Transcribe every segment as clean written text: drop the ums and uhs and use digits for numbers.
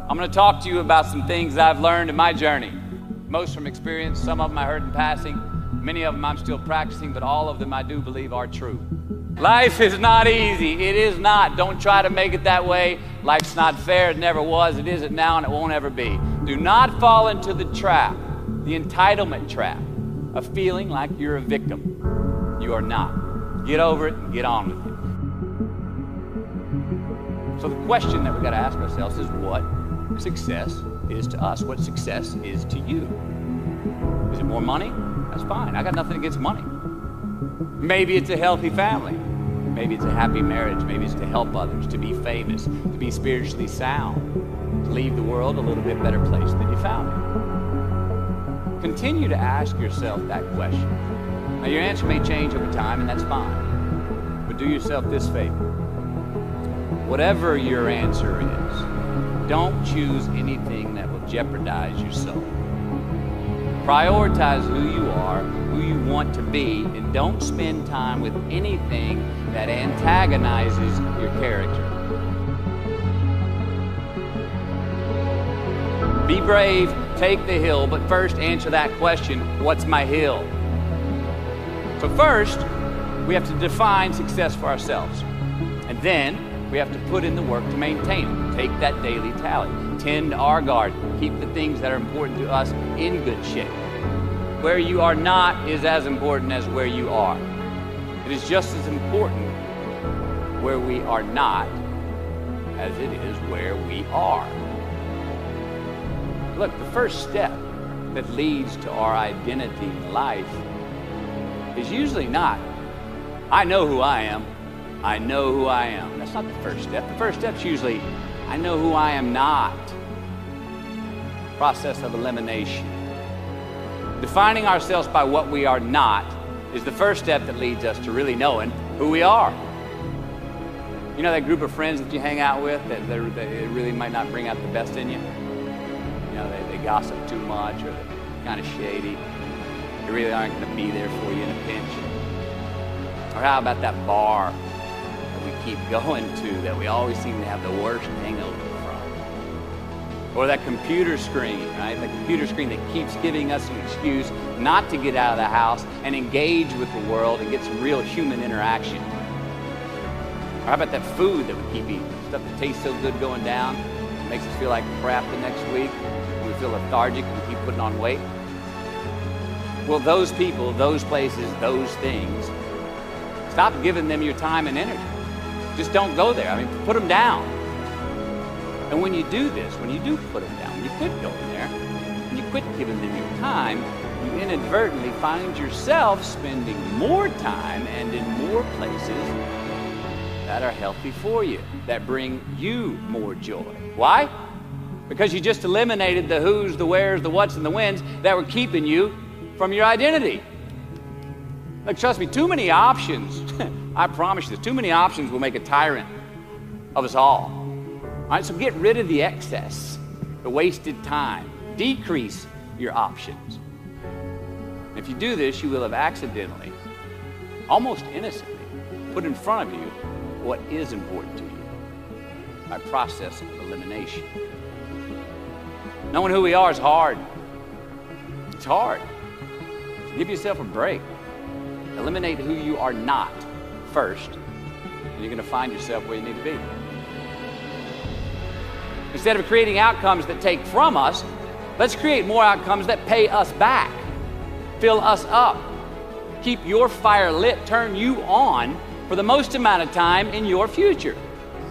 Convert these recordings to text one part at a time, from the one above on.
I'm going to talk to you about some things I've learned in my journey. Most from experience, some of them I heard in passing, many of them I'm still practicing, but all of them I do believe are true. Life is not easy. It is not. Don't try to make it that way. Life's not fair. It never was. It isn't now, and it won't ever be. Do not fall into the trap, the entitlement trap, of feeling like you're a victim. You are not. Get over it and get on with it. So the question that we've got to ask ourselves is what success is to us, what success is to you. Is it more money? That's fine. I got nothing against money. Maybe it's a healthy family. Maybe it's a happy marriage. Maybe it's to help others, to be famous, to be spiritually sound, to leave the world a little bit better place than you found it. Continue to ask yourself that question. Now, your answer may change over time, and that's fine. But do yourself this favor. Whatever your answer is, don't choose anything that will jeopardize your soul. Prioritize who you are, who you want to be, and don't spend time with anything that antagonizes your character. Be brave, take the hill, but first answer that question, what's my hill? So first, we have to define success for ourselves. And then, we have to put in the work to maintain it. Take that daily tally. Tend our garden. Keep the things that are important to us in good shape. Where you are not is as important as where you are. It is just as important where we are not as it is where we are. Look, the first step that leads to our identity in life is usually not, I know who I am. I know who I am. That's not the first step. The first step's usually, I know who I am not. Process of elimination. Defining ourselves by what we are not is the first step that leads us to really knowing who we are. You know that group of friends that you hang out with that they really might not bring out the best in you? You know, they gossip too much, or they're kind of shady. They really aren't going to be there for you in a pinch. Or how about that bar we keep going to that we always seem to have the worst hangover from? Or that computer screen, right? The computer screen that keeps giving us an excuse not to get out of the house and engage with the world and get some real human interaction. Or how about that food that we keep eating? Stuff that tastes so good going down, makes us feel like crap the next week. We feel lethargic and we keep putting on weight. Well, those people, those places, those things, stop giving them your time and energy. Just don't go there. I mean, put them down. And when you do this, when you do put them down, when you quit going there, and you quit giving them your time, you inadvertently find yourself spending more time and in more places that are healthy for you, that bring you more joy. Why? Because you just eliminated the who's, the where's, the what's, and the when's that were keeping you from your identity. Look, trust me, too many options, I promise you this, too many options will make a tyrant of us all. All right, so get rid of the excess, the wasted time. Decrease your options. If you do this, you will have accidentally, almost innocently, put in front of you what is important to you by process of elimination. Knowing who we are is hard. It's hard. So give yourself a break. Eliminate who you are not first, and you're going to find yourself where you need to be. Instead of creating outcomes that take from us, let's create more outcomes that pay us back, fill us up, keep your fire lit, turn you on for the most amount of time in your future.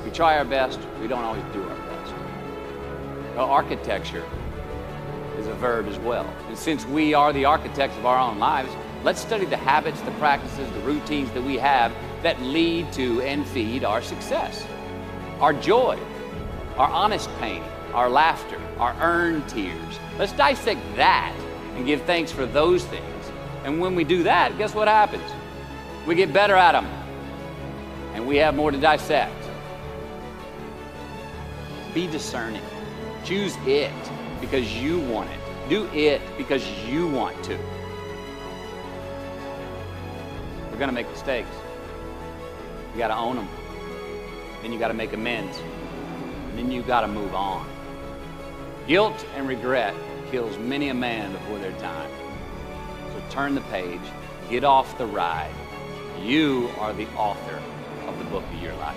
We try our best, we don't always do our best. Well, architecture is a verb as well. And since we are the architects of our own lives, let's study the habits, the practices, the routines that we have that lead to and feed our success, our joy, our honest pain, our laughter, our earned tears. Let's dissect that and give thanks for those things. And when we do that, guess what happens? We get better at them, and we have more to dissect. Be discerning. Choose it because you want it. Do it because you want to. We're going to make mistakes. You got to own them. Then you got to make amends. And then you got to move on. Guilt and regret kills many a man before their time. So turn the page, get off the ride. You are the author of the book of your life.